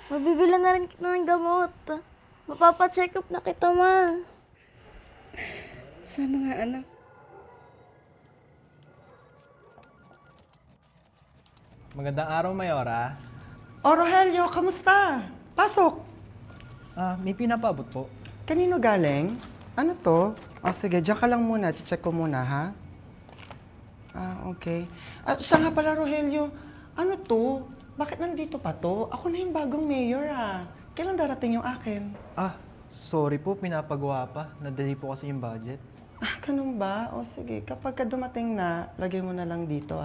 Mabibila na rin kita ng gamot. Mapapacheck up na kita, ma. Sana nga, anak. Magandang araw, Mayora. O, Rogelio, kamusta? Pasok. May pinapabot po. Kanino galing? Ano to? O, sige, diyan ka lang muna. Check ko muna, ha? Okay. Siya nga pala, Rogelio. Ano to? Bakit nandito pa to? Ako na yung bagong mayor, Kailan darating yung akin? Sorry po, pinapagawa pa. Nadali po kasi yung budget. Ganun ba? O, sige. Kapag ka dumating na, lagay mo na lang dito,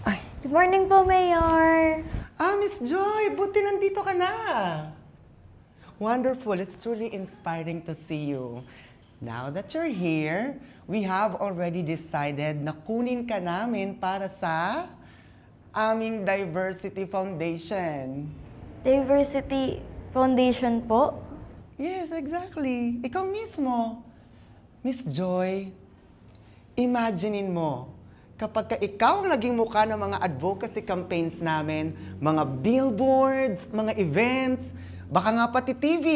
Ay. Good morning po, Mayor. Miss Joy, buti nandito ka na. Wonderful. It's truly inspiring to see you. Now that you're here, we have already decided na kunin ka namin para sa aming Diversity Foundation. Diversity Foundation po? Yes, exactly. Ikaw mismo. Miss Joy, imaginein mo, kapag ka ikaw ang naging mukha ng mga advocacy campaigns namin, mga billboards, mga events, baka nga pati TV,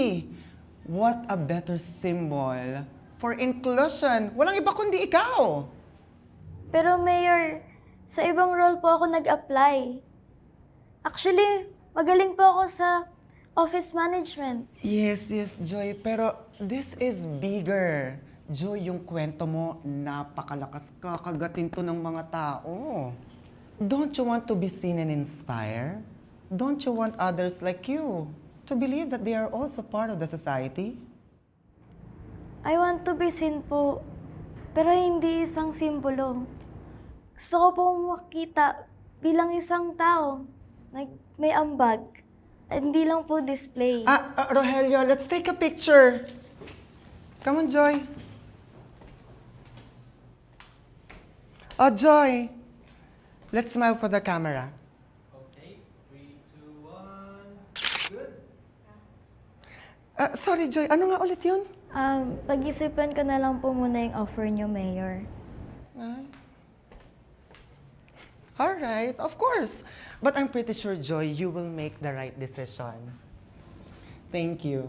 what a better symbol for inclusion. Walang iba kundi ikaw. Pero, Mayor, sa ibang role po ako nag-apply. Actually, magaling po ako sa office management. Yes, Joy. Pero this is bigger. Joy, yung kwento mo, napakalakas, kakagatin to ng mga tao. Don't you want to be seen and inspire? Don't you want others like you to believe that they are also part of the society? I want to be seen po, pero hindi isang simbolo. Gusto ko pong makita bilang isang tao na may ambag. At hindi lang po display. Rogelio, let's take a picture. Come on, Joy. Oh, Joy. Let's smile for the camera. Okay, 3, 2, 1. Good. Sorry, Joy. Ano nga ulit yun? Pag-isipan ko na lang po muna yung offer niyo, Mayor. All right, of course. But I'm pretty sure, Joy, you will make the right decision. Thank you.